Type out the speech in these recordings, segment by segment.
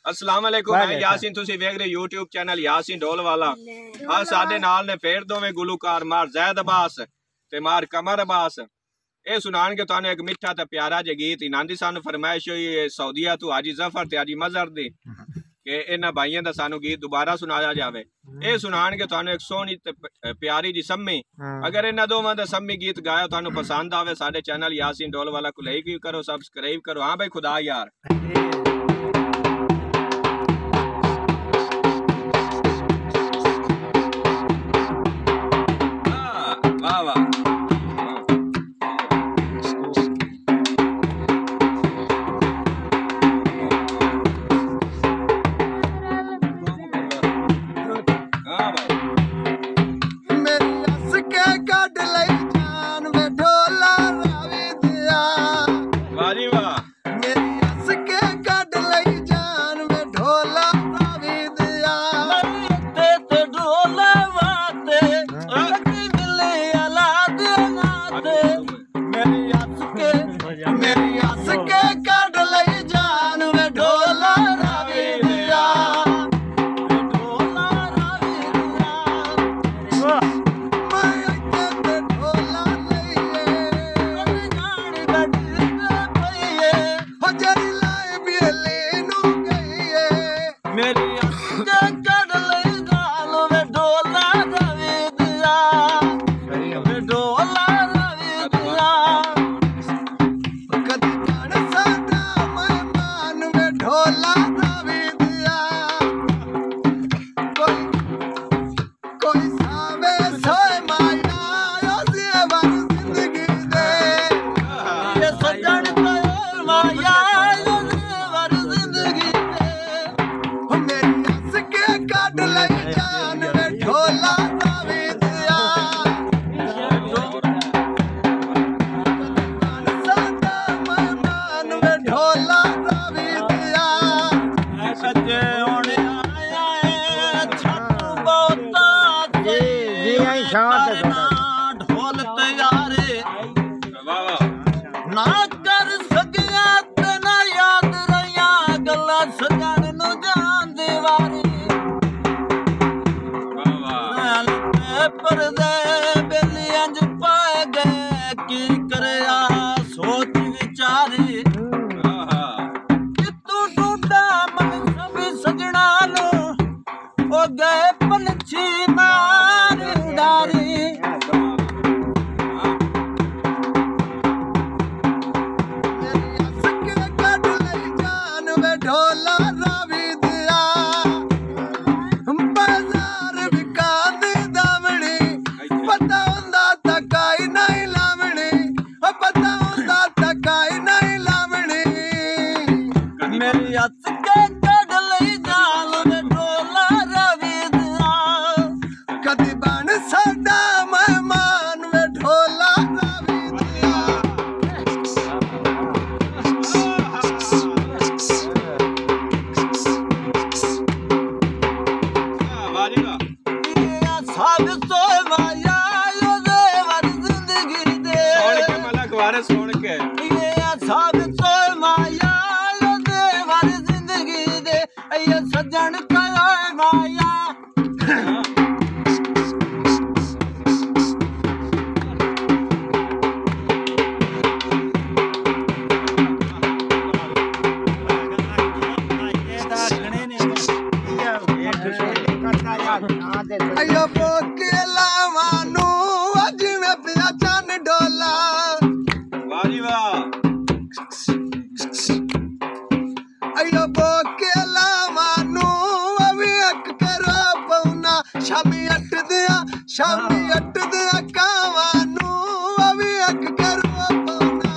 अस्सलाम वालेकुम, मैं यासीन, तुसी वेख रहे यूट्यूब चैनल यासीन ढोल वाला। आज साडे नाल ने फिर दोवें गुलूकार मार जैद अब्बास ते मार कमर अब्बास। ये सुनान के तुहानू एक मिठा ते प्यारा जे गीत इनांदी सानू फरमाइश हुई सऊदीया तू हाजी जफर ते हाजी मजहर दी कि इन्हां भाइयों दा सानू गीत दोबारा सुनाया जावे। ये सुनान के तुहानू एक सोहनी ते प्यारी जी सम्मी, अगर इन्हां दोवां दा सम्मी गीत गाया तुहानू पसंद आवे साडे चैनल यासीन ढोल वाला को लाइक करो, सब्सक्राइब करो। हाँ भाई, खुदा यार। वाह वाह। ढोल तैयारे ना कर सकिया ते ना याद रहिया गल्ला सजन नु जान दीवारी परदे बेली अंज पाए गए की करे सोच विचारी तू टूटा मन सभी सजना नु ओ गए पंछी मार उड़ारी मेरी हथ के कड़ लई जाल में ढोला रवि दिया कदी बन साडा मेहमान में ढोला रवि दिया साध तो माया यो देवर जिंदगी दे सोन के मलक वारे सोन के ये साध तो माया सजन कया माया अयो पोकेला मानू अज में पिया चन डोला वारी वाह अयो पोकेला शामी अट दिया कावानू अभी अक करो पौना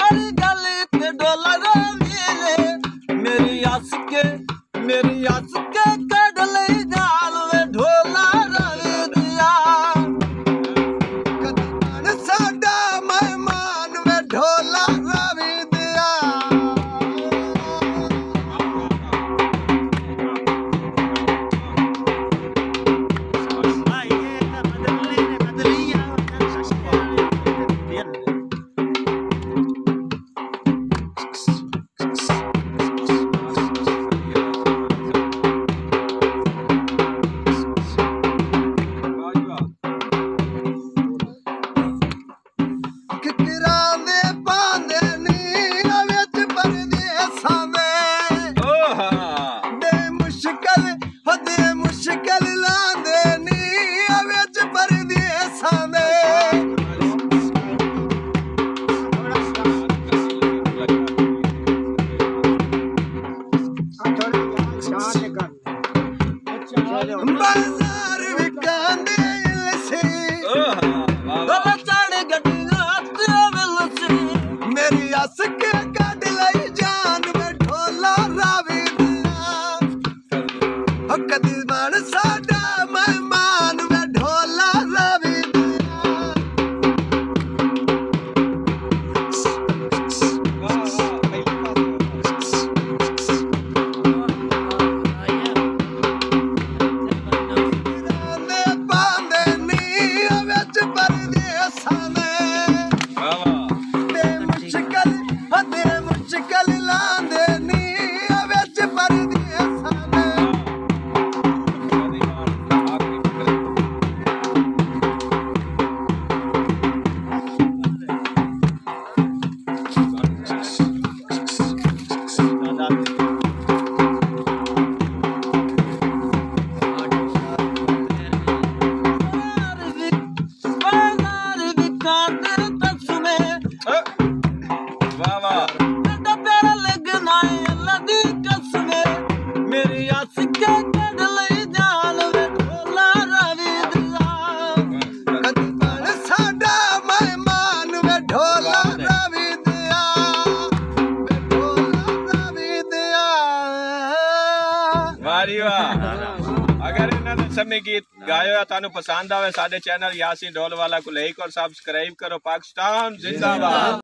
अरे गली ते डॉलर मिले मेरी आस के कड़ ले जाल में ढोला रवि दिया कदी साडा हस के कढ लई जान वे ढोला रावी दिया कदी बन साडा मेहमान वे ढोला रावी अगर इन्होंने समय गीत गायो तानू पसंद आवे साडे चैनल यासीन ढोलवाला को लाइक और सब्सक्राइब करो। पाकिस्तान जिंदाबाद।